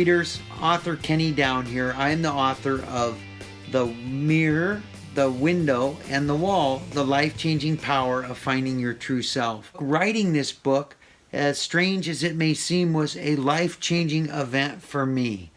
readers, author Kenny Down here. I am the author of The Mirror, The Window, and the Wall, The Life-Changing Power of Finding Your True Self. Writing this book, as strange as it may seem, was a life-changing event for me.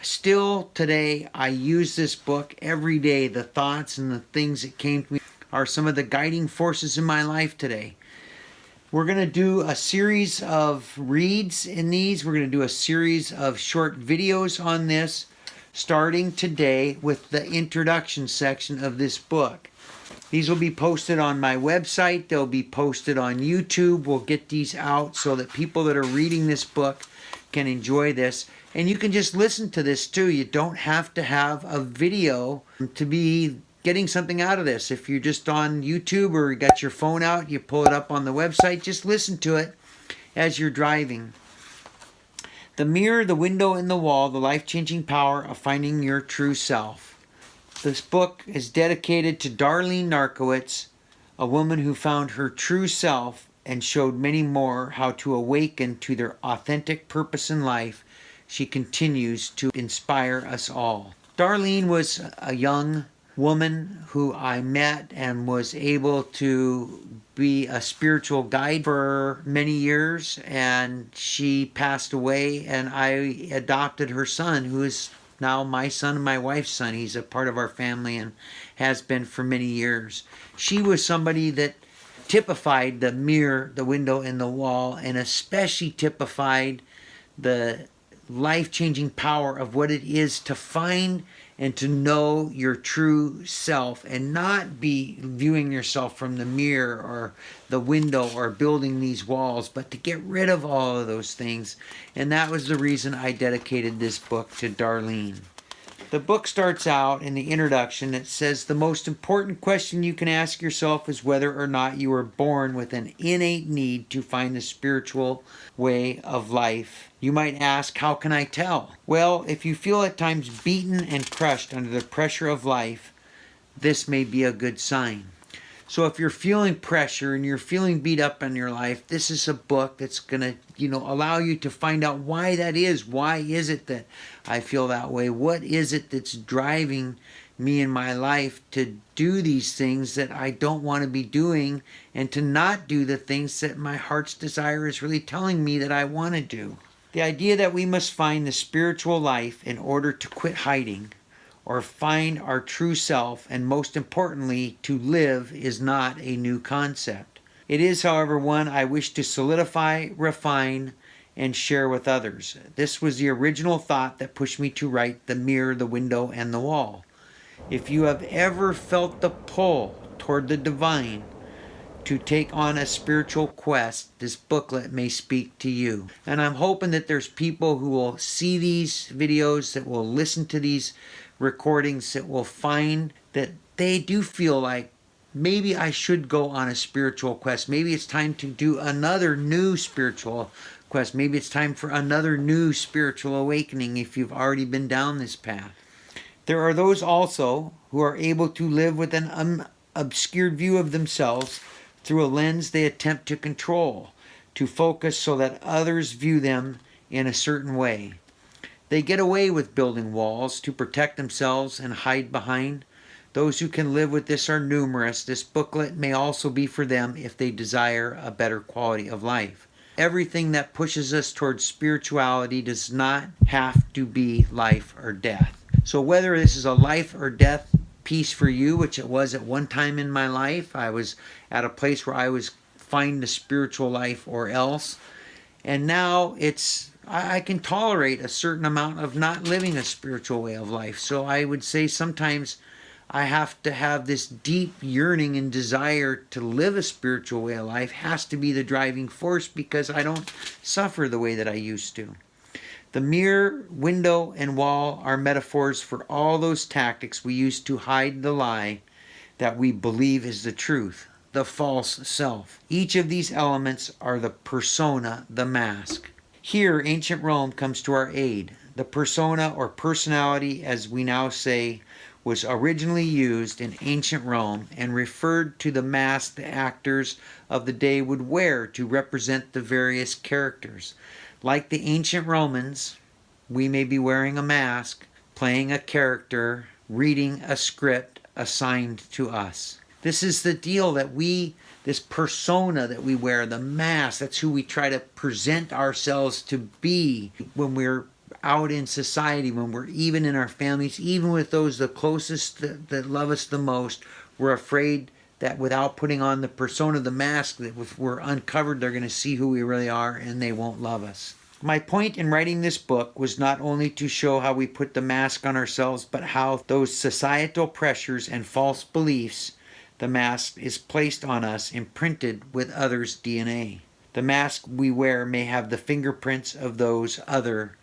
Still today, I use this book every day. The thoughts and the things that came to me are some of the guiding forces in my life today. We're going to do a series of reads in these. We're going to do a series of short videos on this, starting today with the introduction section of this book. These will be posted on my website. They'll be posted on YouTube. We'll get these out so that people that are reading this book can enjoy this. And you can just listen to this too. You don't have to have a video to be getting something out of this. If you're just on YouTube or you got your phone out, you pull it up on the website, just listen to it as you're driving. The Mirror, the Window, and the Wall, The Life-Changing Power of Finding Your True Self. This book is dedicated to Darlene Narkowitz, a woman who found her true self and showed many more how to awaken to their authentic purpose in life. She continues to inspire us all. Darlene was a young woman who I met and was able to be a spiritual guide for many years, and she passed away, and I adopted her son, who is now my son and my wife's son. He's a part of our family and has been for many years. She was somebody that typified the mirror, the window, and the wall, and especially typified the life-changing power of what it is to find and to know your true self and not be viewing yourself from the mirror or the window or building these walls, but to get rid of all of those things. And that was the reason I dedicated this book to Darlene. The book starts out in the introduction. It says, the most important question you can ask yourself is whether or not you were born with an innate need to find the spiritual way of life. You might ask, how can I tell? Well, if you feel at times beaten and crushed under the pressure of life, this may be a good sign. So if you're feeling pressure and you're feeling beat up in your life, this is a book that's going to, allow you to find out why that is. Why is it that I feel that way? What is it that's driving me in my life to do these things that I don't want to be doing and to not do the things that my heart's desire is really telling me that I want to do? The idea that we must find the spiritual life in order to quit hiding or find our true self, and most importantly, to live, is not a new concept. It is, however, one I wish to solidify, refine, and share with others. This was the original thought that pushed me to write The Mirror, the Window, and the Wall. If you have ever felt the pull toward the divine to take on a spiritual quest, this booklet may speak to you. And I'm hoping that there's people who will see these videos, that will listen to these recordings, that will find that they do feel like maybe I should go on a spiritual quest. Maybe it's time to do another new spiritual quest. Maybe it's time for another new spiritual awakening if you've already been down this path. There are those also who are able to live with an obscured view of themselves through a lens they attempt to control, to focus so that others view them in a certain way. They get away with building walls to protect themselves and hide behind. Those who can live with this are numerous. This booklet may also be for them if they desire a better quality of life. Everything that pushes us towards spirituality does not have to be life or death. So whether this is a life or death piece for you, which it was at one time in my life, I was at a place where I was finding the spiritual life or else. And now I can tolerate a certain amount of not living a spiritual way of life. So I would say sometimes I have to have this deep yearning and desire to live a spiritual way of life has to be the driving force, because I don't suffer the way that I used to. The mirror, window, and wall are metaphors for all those tactics we use to hide the lie that we believe is the truth, the false self. Each of these elements are the persona, the mask. Here, ancient Rome comes to our aid. The persona, or personality as we now say, was originally used in ancient Rome and referred to the mask the actors of the day would wear to represent the various characters. Like the ancient Romans, we may be wearing a mask, playing a character, reading a script assigned to us. This is the deal that this persona that we wear, the mask, that's who we try to present ourselves to be when we're out in society, when we're even in our families, even with those the closest that love us the most. We're afraid that without putting on the persona, the mask, that if we're uncovered, they're going to see who we really are and they won't love us. My point in writing this book was not only to show how we put the mask on ourselves, but how those societal pressures and false beliefs, the mask is placed on us, imprinted with others' DNA. The mask we wear may have the fingerprints of those other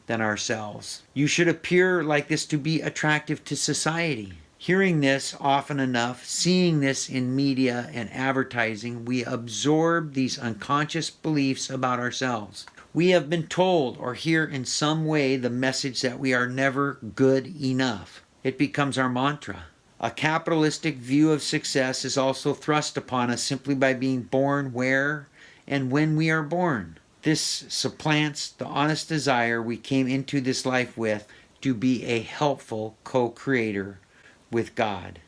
than ourselves. You should appear like this to be attractive to society. Hearing this often enough, seeing this in media and advertising, we absorb these unconscious beliefs about ourselves. We have been told or hear in some way the message that we are never good enough. It becomes our mantra. A capitalistic view of success is also thrust upon us simply by being born where and when we are born. This supplants the honest desire we came into this life with to be a helpful co-creator with God.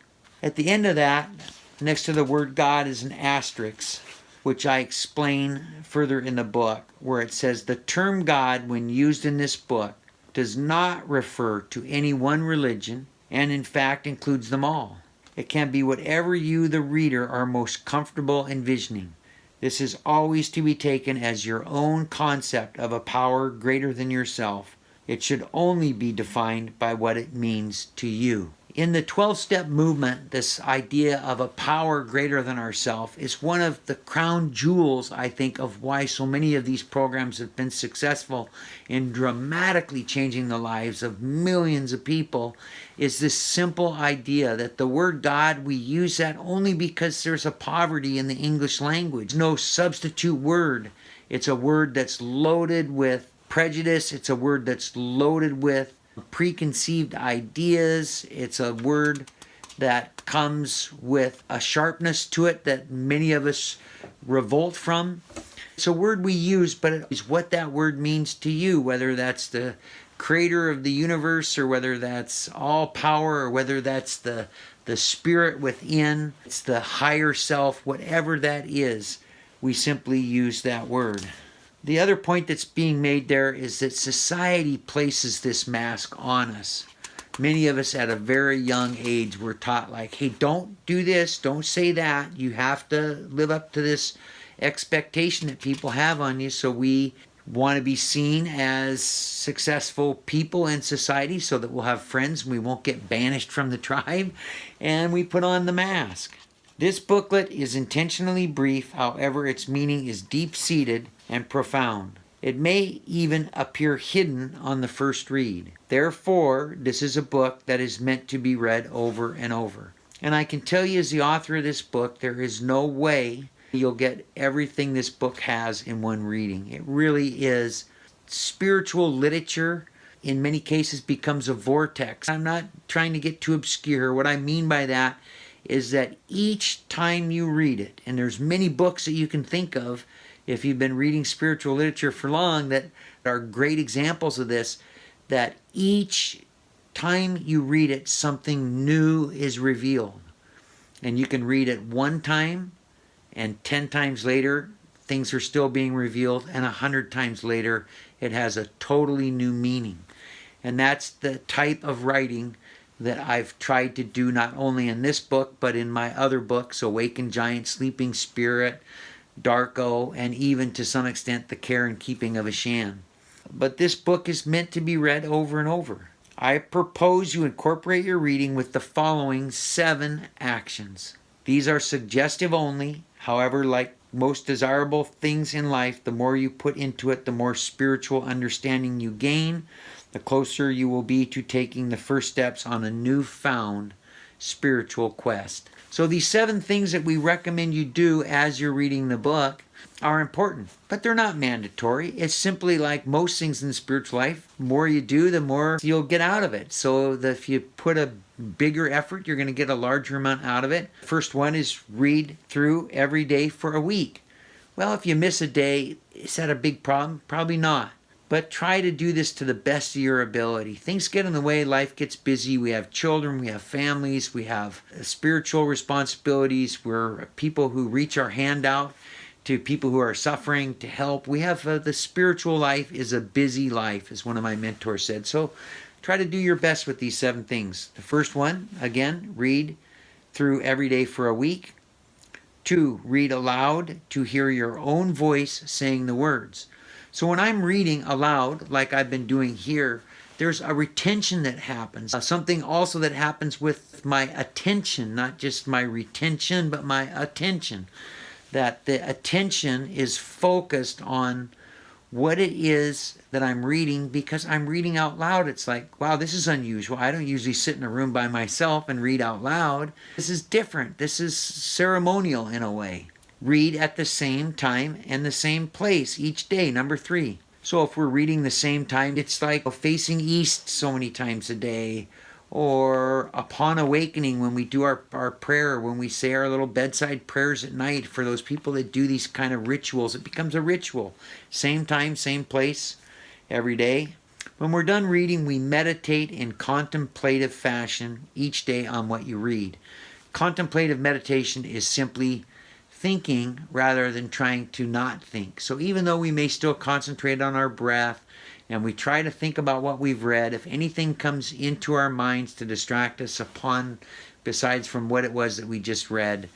At the end of that, next to the word God is an asterisk, which I explain further in the book, where it says the term God, when used in this book, does not refer to any one religion, and in fact includes them all. It can be whatever you, the reader, are most comfortable envisioning. This is always to be taken as your own concept of a power greater than yourself. It should only be defined by what it means to you. In the 12-step movement, this idea of a power greater than ourselves is one of the crown jewels, I think, of why so many of these programs have been successful in dramatically changing the lives of millions of people, is this simple idea that the word God, we use that only because there's a poverty in the English language. No substitute word. It's a word that's loaded with prejudice. It's a word that's loaded with preconceived ideas. It's a word that comes with a sharpness to it that many of us revolt from. It's a word we use, but it is what that word means to you, whether that's the creator of the universe or whether that's all power or whether that's the spirit within, it's the higher self, whatever that is, we simply use that word. The other point that's being made there is that society places this mask on us. Many of us at a very young age were taught like, hey, don't do this, don't say that. You have to live up to this expectation that people have on you. So we want to be seen as successful people in society so that we'll have friends and we won't get banished from the tribe. And we put on the mask. This booklet is intentionally brief, however, its meaning is deep-seated and profound. It may even appear hidden on the first read. Therefore, this is a book that is meant to be read over and over. And I can tell you as the author of this book, there is no way you'll get everything this book has in one reading. It really is. Spiritual literature, in many cases, becomes a vortex. I'm not trying to get too obscure. What I mean by that is that each time you read it, and there's many books that you can think of if you've been reading spiritual literature for long that are great examples of this, that each time you read it, something new is revealed. And you can read it one time, and 10 times later, things are still being revealed, and 100 times later, it has a totally new meaning. And that's the type of writing that I've tried to do not only in this book, but in my other books, Awakened Giant, Sleeping Spirit, Darko, and even to some extent The Care and Keeping of a Shan. But this book is meant to be read over and over. I propose you incorporate your reading with the following 7 actions. These are suggestive only. However, like most desirable things in life, the more you put into it, the more spiritual understanding you gain, the closer you will be to taking the first steps on a newfound spiritual quest. So these 7 things that we recommend you do as you're reading the book are important, but they're not mandatory. It's simply like most things in spiritual life. The more you do, the more you'll get out of it. So that if you put a bigger effort, you're going to get a larger amount out of it. First one is read through every day for a week. Well, if you miss a day, is that a big problem? Probably not. but try to do this to the best of your ability. Things get in the way, life gets busy, we have children, we have families, we have spiritual responsibilities, we're people who reach our hand out to people who are suffering to help. We have the spiritual life is a busy life, as one of my mentors said. So try to do your best with these 7 things. The first one, again, read through every day for a week. 2, read aloud to hear your own voice saying the words. So when I'm reading aloud, like I've been doing here, there's a retention that happens. Something also that happens with my attention, not just my retention, but my attention. That the attention is focused on what it is that I'm reading, because I'm reading out loud. It's like, wow, this is unusual. I don't usually sit in a room by myself and read out loud. This is different. This is ceremonial in a way. Read at the same time and the same place each day, number 3. So if we're reading the same time, it's like facing east so many times a day, or upon awakening when we do our prayer, when we say our little bedside prayers at night. For those people that do these kind of rituals, it becomes a ritual. Same time, same place, every day. When we're done reading, we meditate in contemplative fashion each day on what you read. Contemplative meditation is simply thinking rather than trying to not think. So even though we may still concentrate on our breath and we try to think about what we've read, if anything comes into our minds to distract us besides from what it was that we just read,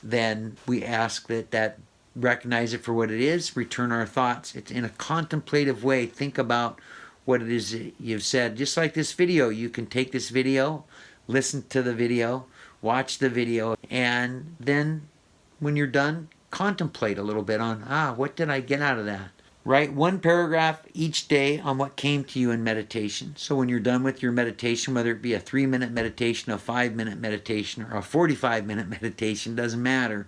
then we ask that recognize it for what it is, return our thoughts. It's in a contemplative way. Think about what it is that you've said. Just like this video, you can take this video, listen to the video, watch the video, and then when you're done, contemplate a little bit on, what did I get out of that? Write 1 paragraph each day on what came to you in meditation. So when you're done with your meditation, whether it be a 3-minute meditation, a 5-minute meditation, or a 45-minute meditation, doesn't matter.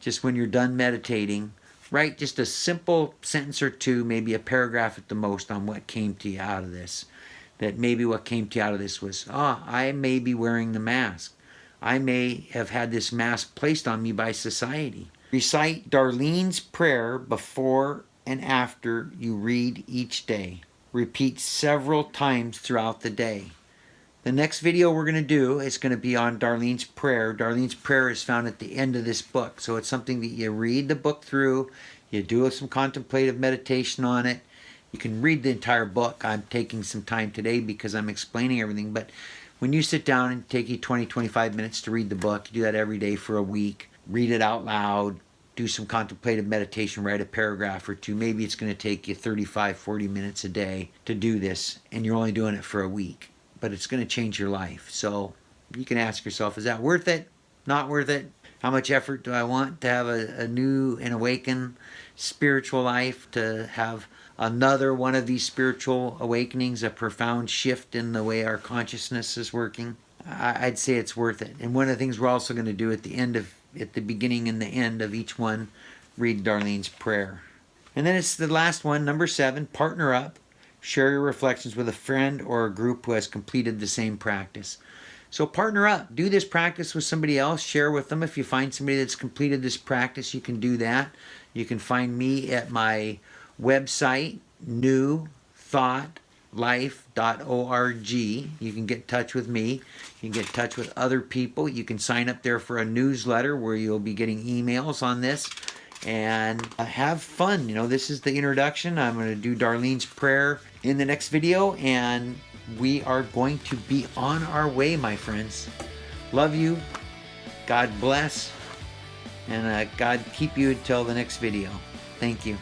Just when you're done meditating, write just a simple sentence or 2, maybe a paragraph at the most, on what came to you out of this. That maybe what came to you out of this was, I may be wearing the mask. I may have had this mask placed on me by society. Recite Darlenes Prayer before and after you read each day. Repeat several times throughout the day. The next video we're going to do is going to be on Darlenes Prayer. Darlenes Prayer is found at the end of this book. So it's something that you read the book through, you do some contemplative meditation on it. You can read the entire book. I'm taking some time today because I'm explaining everything, but when you sit down and take you 20-25 minutes to read the book, you do that every day for a week. Read it out loud. Do some contemplative meditation. Write a paragraph or 2. Maybe it's going to take you 35-40 minutes a day to do this, and you're only doing it for a week. But it's going to change your life. So you can ask yourself, is that worth it? Not worth it? How much effort do I want to have a new and awakened spiritual life, to have another one of these spiritual awakenings, a profound shift in the way our consciousness is working? I'd say it's worth it. And one of the things we're also going to do at the beginning and the end of each one, read Darlenes Prayer. And then it's the last one, number 7, partner up. Share your reflections with a friend or a group who has completed the same practice. So partner up. Do this practice with somebody else. Share with them. If you find somebody that's completed this practice, you can do that. You can find me at my website, newthoughtlife.org. You can get in touch with me. You can get in touch with other people. You can sign up there for a newsletter where you'll be getting emails on this. And have fun. This is the introduction. I'm going to do Darlenes Prayer in the next video, and we are going to be on our way, my friends. Love you. God bless. And God keep you until the next video. Thank you.